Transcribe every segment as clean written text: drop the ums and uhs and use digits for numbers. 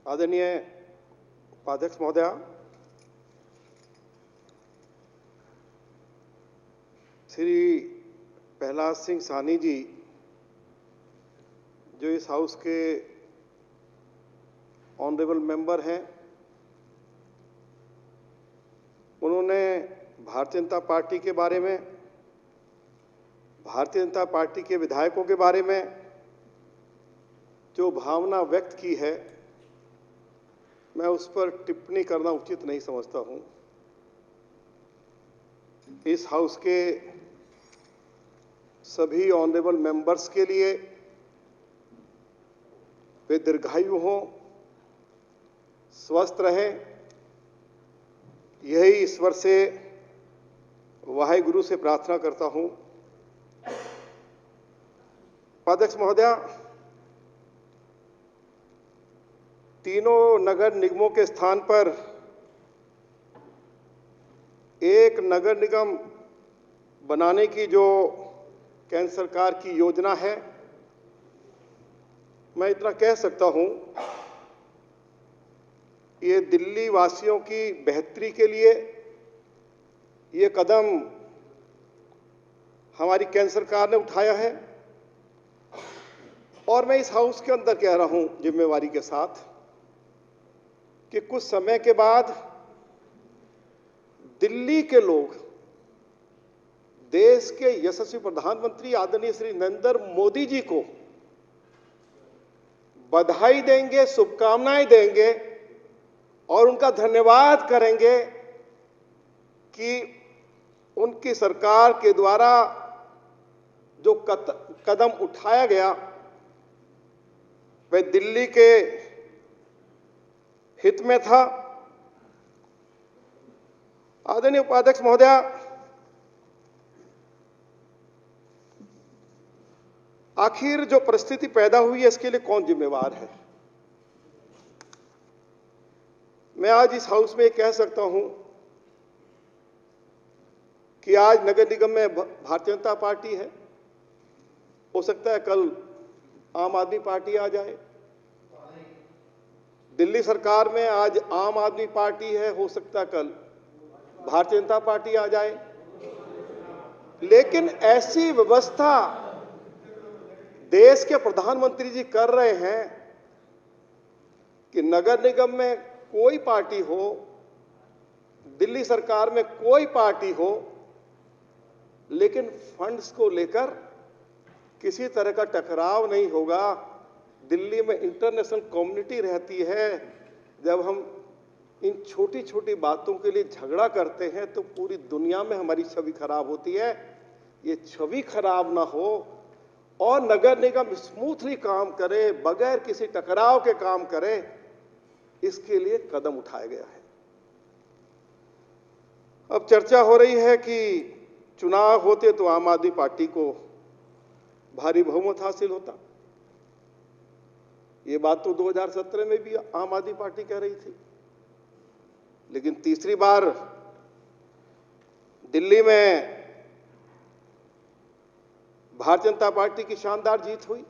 आदरणीय उपाध्यक्ष महोदया, श्री प्रहलाद सिंह साहनी जी जो इस हाउस के ऑनरेबल मेंबर हैं, उन्होंने भारतीय जनता पार्टी के बारे में, भारतीय जनता पार्टी के विधायकों के बारे में जो भावना व्यक्त की है, मैं उस पर टिप्पणी करना उचित नहीं समझता हूं। इस हाउस के सभी ऑनरेबल मेंबर्स के लिए वे दीर्घायु हों, स्वस्थ रहें, यही ईश्वर से, वाहेगुरु से प्रार्थना करता हूं। उपाध्यक्ष महोदया, तीनों नगर निगमों के स्थान पर एक नगर निगम बनाने की जो केंद्र सरकार की योजना है, मैं इतना कह सकता हूं, ये दिल्ली वासियों की बेहतरी के लिए ये कदम हमारी केंद्र सरकार ने उठाया है। और मैं इस हाउस के अंदर कह रहा हूं जिम्मेवारी के साथ कि कुछ समय के बाद दिल्ली के लोग देश के यशस्वी प्रधानमंत्री आदरणीय श्री नरेंद्र मोदी जी को बधाई देंगे, शुभकामनाएं देंगे और उनका धन्यवाद करेंगे कि उनकी सरकार के द्वारा जो कदम उठाया गया वह दिल्ली के हित में था। आदरणीय उपाध्यक्ष महोदया, आखिर जो परिस्थिति पैदा हुई है इसके लिए कौन जिम्मेवार है? मैं आज इस हाउस में कह सकता हूं कि आज नगर निगम में भारतीय जनता पार्टी है, हो सकता है कल आम आदमी पार्टी आ जाए। दिल्ली सरकार में आज आम आदमी पार्टी है, हो सकता है कल भारतीय जनता पार्टी आ जाए। लेकिन ऐसी व्यवस्था देश के प्रधानमंत्री जी कर रहे हैं कि नगर निगम में कोई पार्टी हो, दिल्ली सरकार में कोई पार्टी हो, लेकिन फंड्स को लेकर किसी तरह का टकराव नहीं होगा। दिल्ली में इंटरनेशनल कम्युनिटी रहती है। जब हम इन छोटी छोटी बातों के लिए झगड़ा करते हैं तो पूरी दुनिया में हमारी छवि खराब होती है। ये छवि खराब ना हो और नगर निगम स्मूथली काम करे, बगैर किसी टकराव के काम करे, इसके लिए कदम उठाया गया है। अब चर्चा हो रही है कि चुनाव होते तो आम आदमी पार्टी को भारी बहुमत हासिल होता। ये बात तो 2017 में भी आम आदमी पार्टी कह रही थी, लेकिन तीसरी बार दिल्ली में भारतीय जनता पार्टी की शानदार जीत हुई।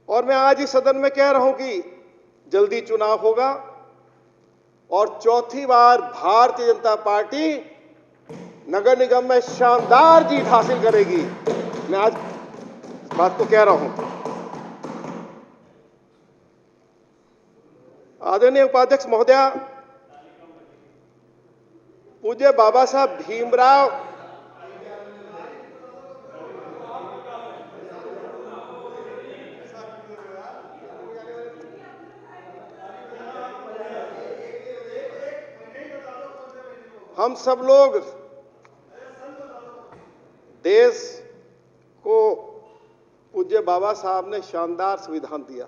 और मैं आज इस सदन में कह रहा हूं कि जल्दी चुनाव होगा और चौथी बार भारतीय जनता पार्टी नगर निगम में शानदार जीत हासिल करेगी। मैं आज इस बात को कह रहा हूं। आदरणीय उपाध्यक्ष महोदया, पूज्य बाबा साहब भीमराव हम सब लोग देश को पूज्य बाबा साहब ने शानदार संविधान दिया।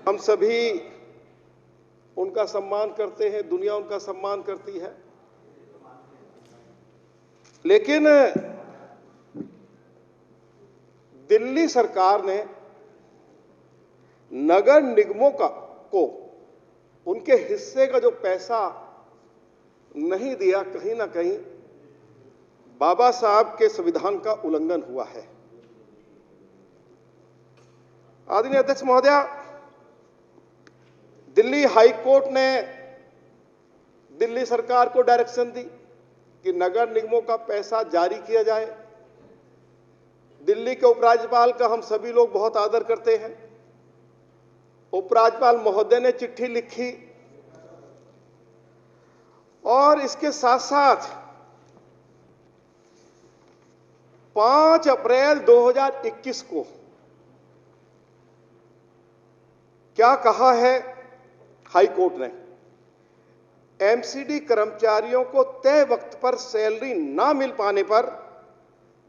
हम सभी उनका सम्मान करते हैं, दुनिया उनका सम्मान करती है। लेकिन दिल्ली सरकार ने नगर निगमों को उनके हिस्से का जो पैसा नहीं दिया, कहीं ना कहीं बाबा साहब के संविधान का उल्लंघन हुआ है। आदरणीय अध्यक्ष महोदया, दिल्ली हाई कोर्ट ने दिल्ली सरकार को डायरेक्शन दी कि नगर निगमों का पैसा जारी किया जाए। दिल्ली के उपराज्यपाल का हम सभी लोग बहुत आदर करते हैं। उपराज्यपाल महोदय ने चिट्ठी लिखी और इसके साथ साथ 5 अप्रैल 2021 को क्या कहा है हाई कोर्ट ने? एमसीडी कर्मचारियों को तय वक्त पर सैलरी ना मिल पाने पर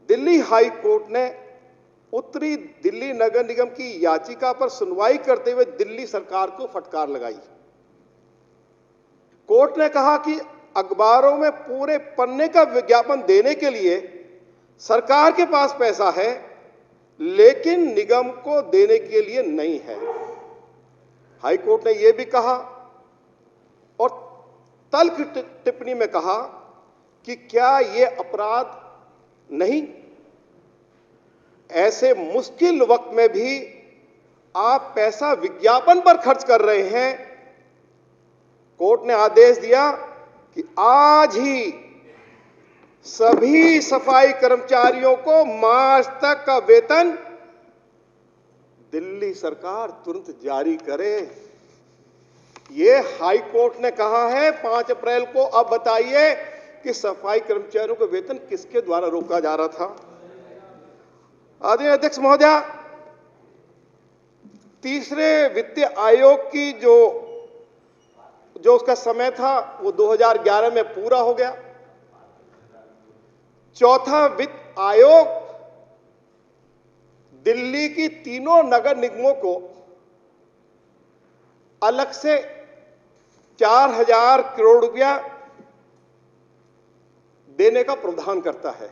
दिल्ली हाई कोर्ट ने उत्तरी दिल्ली नगर निगम की याचिका पर सुनवाई करते हुए दिल्ली सरकार को फटकार लगाई। कोर्ट ने कहा कि अखबारों में पूरे पन्ने का विज्ञापन देने के लिए सरकार के पास पैसा है, लेकिन निगम को देने के लिए नहीं है। हाई कोर्ट ने यह भी कहा और तल्ख टिप्पणी में कहा कि क्या यह अपराध नहीं? ऐसे मुश्किल वक्त में भी आप पैसा विज्ञापन पर खर्च कर रहे हैं। कोर्ट ने आदेश दिया कि आज ही सभी सफाई कर्मचारियों को मार्च तक का वेतन दिल्ली सरकार तुरंत जारी करे। ये हाई कोर्ट ने कहा है 5 अप्रैल को। अब बताइए कि सफाई कर्मचारियों का वेतन किसके द्वारा रोका जा रहा था? आदरणीय अध्यक्ष महोदया, तीसरे वित्तीय आयोग की जो उसका समय था वो 2011 में पूरा हो गया। चौथा वित्त आयोग दिल्ली की तीनों नगर निगमों को अलग से 4000 करोड़ रुपया देने का प्रावधान करता है।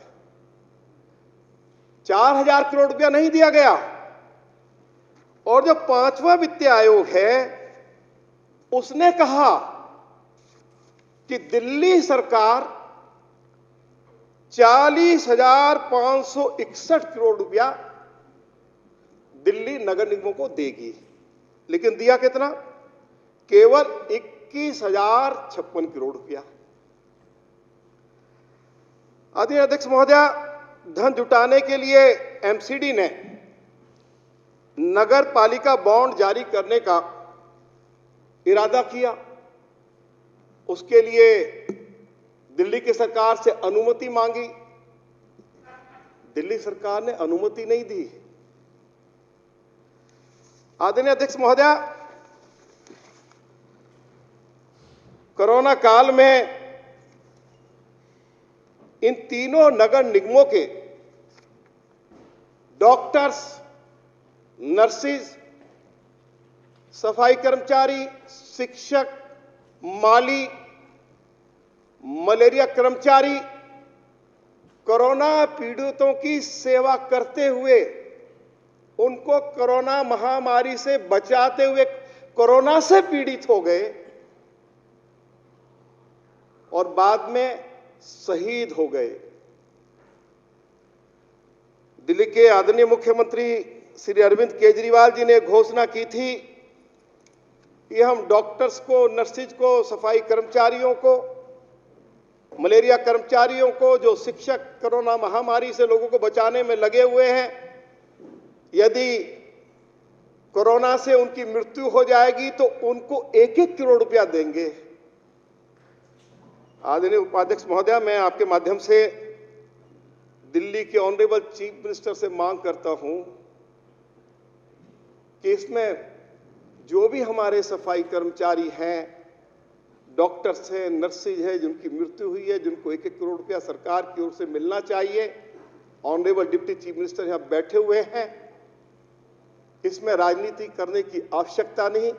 4000 करोड़ रुपया नहीं दिया गया। और जो 5वां वित्तीय आयोग है उसने कहा कि दिल्ली सरकार 40,561 करोड़ रुपया दिल्ली नगर निगमों को देगी, लेकिन दिया कितना? केवल 21,056 करोड़ रुपया। आदरणीय अध्यक्ष महोदया, धन जुटाने के लिए एमसीडी ने नगर पालिका बॉन्ड जारी करने का इरादा किया। उसके लिए दिल्ली की सरकार से अनुमति मांगी। दिल्ली सरकार ने अनुमति नहीं दी। आदरणीय अध्यक्ष महोदया, कोरोना काल में इन तीनों नगर निगमों के डॉक्टर्स, नर्सिस, सफाई कर्मचारी, शिक्षक, माली, मलेरिया कर्मचारी कोरोना पीड़ितों की सेवा करते हुए, उनको कोरोना महामारी से बचाते हुए कोरोना से पीड़ित हो गए और बाद में शहीद हो गए। दिल्ली के आदरणीय मुख्यमंत्री श्री अरविंद केजरीवाल जी ने घोषणा की थी कि हम डॉक्टर्स को, नर्सिस को, सफाई कर्मचारियों को, मलेरिया कर्मचारियों को, जो शिक्षक कोरोना महामारी से लोगों को बचाने में लगे हुए हैं, यदि कोरोना से उनकी मृत्यु हो जाएगी तो उनको 1-1 करोड़ रुपया देंगे। आदरणीय उपाध्यक्ष महोदया, मैं आपके माध्यम से दिल्ली के ऑनरेबल चीफ मिनिस्टर से मांग करता हूं कि इसमें जो भी हमारे सफाई कर्मचारी हैं, डॉक्टर्स हैं, नर्सिस हैं, जिनकी मृत्यु हुई है, जिनको 1-1 करोड़ रुपया सरकार की ओर से मिलना चाहिए। ऑनरेबल डिप्टी चीफ मिनिस्टर यहां बैठे हुए हैं। इसमें राजनीति करने की आवश्यकता नहीं।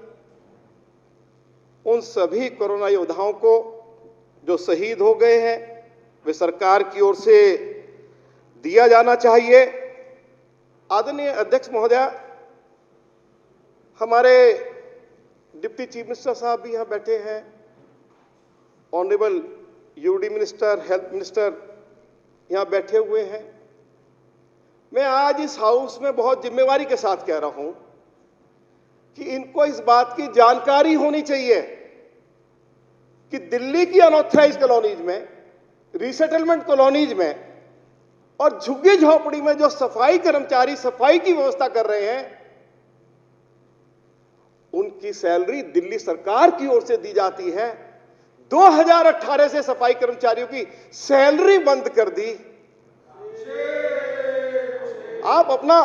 उन सभी कोरोना योद्धाओं को जो शहीद हो गए हैं वे सरकार की ओर से दिया जाना चाहिए। आदरणीय अध्यक्ष महोदया, हमारे डिप्टी चीफ मिनिस्टर साहब भी यहां बैठे हैं। Honourable UD minister, health minister यहां बैठे हुए हैं। मैं आज इस हाउस में बहुत जिम्मेवारी के साथ कह रहा हूं कि इनको इस बात की जानकारी होनी चाहिए कि दिल्ली की अनऑथराइज्ड कॉलोनीज में, रीसेटलमेंट कॉलोनीज में और झुग्गी झोपड़ी में जो सफाई कर्मचारी सफाई की व्यवस्था कर रहे हैं, उनकी सैलरी दिल्ली सरकार की ओर से दी जाती है। 2018 से सफाई कर्मचारियों की सैलरी बंद कर दी। आप अपना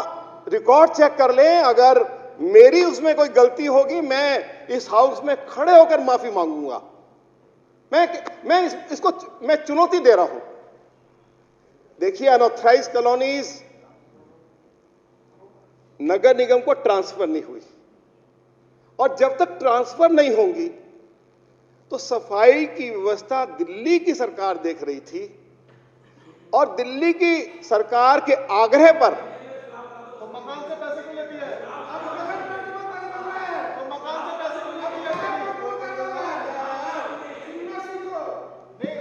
रिकॉर्ड चेक कर लें, अगर मेरी उसमें कोई गलती होगी मैं इस हाउस में खड़े होकर माफी मांगूंगा। मैं चुनौती दे रहा हूं। देखिए, अनऑथराइज कॉलोनीज नगर निगम को ट्रांसफर नहीं हुई, और जब तक ट्रांसफर नहीं होंगी तो सफाई की व्यवस्था दिल्ली की सरकार देख रही थी, और दिल्ली की सरकार के आग्रह पर तो मकान से पैसे क्यों लेती है? तो मकान से पैसे क्यों लेती है? नहीं,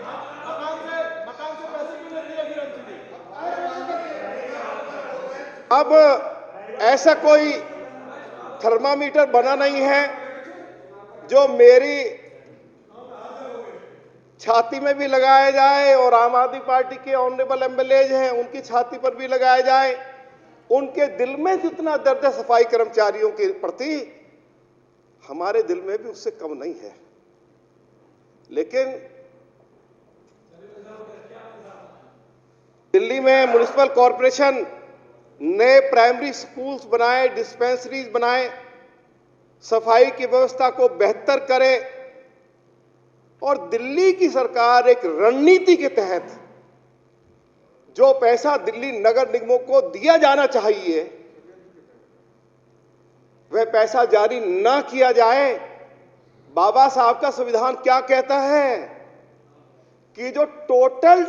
मकान से पैसे क्यों लेती है फिर अंजलि? अब ऐसा कोई थर्मामीटर बना नहीं है जो मेरी छाती में भी लगाया जाए और आम आदमी पार्टी के ऑनरेबल एमएलएज हैं उनकी छाती पर भी लगाया जाए। उनके दिल में जितना दर्द है सफाई कर्मचारियों के प्रति, हमारे दिल में भी उससे कम नहीं है। लेकिन दिल्ली में म्युनिसिपल कॉरपोरेशन नए प्राइमरी स्कूल्स बनाए, डिस्पेंसरीज बनाए, सफाई की व्यवस्था को बेहतर करे, और दिल्ली की सरकार एक रणनीति के तहत जो पैसा दिल्ली नगर निगमों को दिया जाना चाहिए वह पैसा जारी ना किया जाए। बाबा साहब का संविधान क्या कहता है कि जो टोटल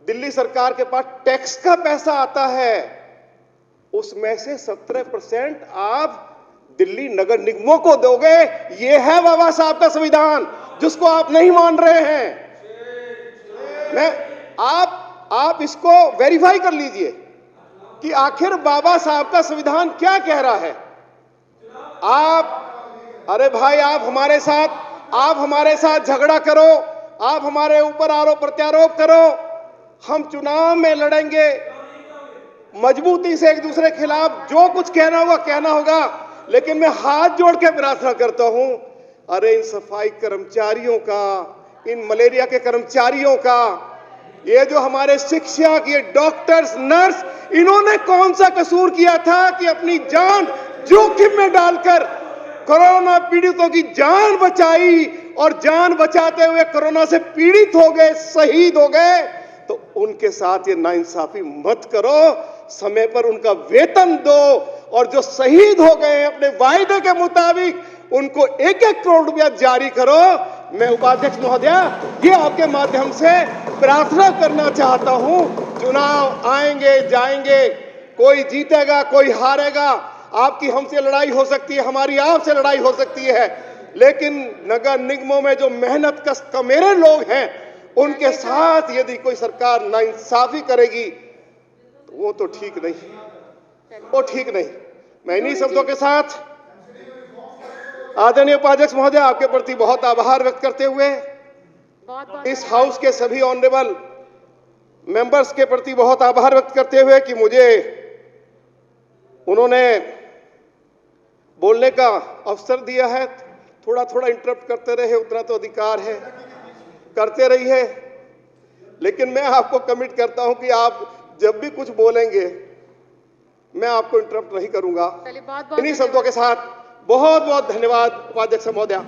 दिल्ली सरकार के पास टैक्स का पैसा आता है उसमें से 17% आप दिल्ली नगर निगमों को दोगे। यह है बाबा साहब का संविधान, जिसको आप नहीं मान रहे हैं। आप इसको वेरीफाई कर लीजिए कि आखिर बाबा साहब का संविधान क्या कह रहा है। अरे भाई, आप हमारे साथ झगड़ा करो, आप हमारे ऊपर आरोप प्रत्यारोप करो, हम चुनाव में लड़ेंगे, मजबूती से एक दूसरे के खिलाफ जो कुछ कहना होगा, लेकिन मैं हाथ जोड़ के प्रार्थना करता हूं, अरे इन सफाई कर्मचारियों का, इन मलेरिया के कर्मचारियों का, ये जो हमारे शिक्षक, ये डॉक्टर्स, नर्स, इन्होंने कौन सा कसूर किया था कि अपनी जान जोखिम में डालकर कोरोना पीड़ितों की जान बचाई, और जान बचाते हुए कोरोना से पीड़ित हो गए, शहीद हो गए। तो उनके साथ ये नाइंसाफी मत करो, समय पर उनका वेतन दो, और जो शहीद हो गए अपने वायदे के मुताबिक उनको 1-1 करोड़ रुपया जारी करो। मैं उपाध्यक्ष महोदया ये आपके माध्यम से प्रार्थना करना चाहता हूं। चुनाव आएंगे जाएंगे, कोई जीतेगा कोई हारेगा, आपकी हमसे लड़ाई हो सकती है, हमारी आपसे लड़ाई हो सकती है, लेकिन नगर निगमों में जो मेहनत कश कमेरे लोग हैं उनके साथ यदि कोई सरकार नाइंसाफी करेगी तो वो तो ठीक नहीं। मैं इन्हीं शब्दों के साथ आदरणीय उपाध्यक्ष महोदय आपके प्रति बहुत आभार व्यक्त करते हुए, इस हाउस के सभी ऑनरेबल मेंबर्स के प्रति बहुत आभार व्यक्त करते हुए कि मुझे उन्होंने बोलने का अवसर दिया है। थोड़ा इंटरप्ट करते रहे, उतना तो अधिकार है, करते रहिए, लेकिन मैं आपको कमिट करता हूं कि आप जब भी कुछ बोलेंगे मैं आपको इंटरप्ट नहीं करूंगा। इन्हीं शब्दों के साथ बहुत बहुत धन्यवाद उपाध्यक्ष महोदया।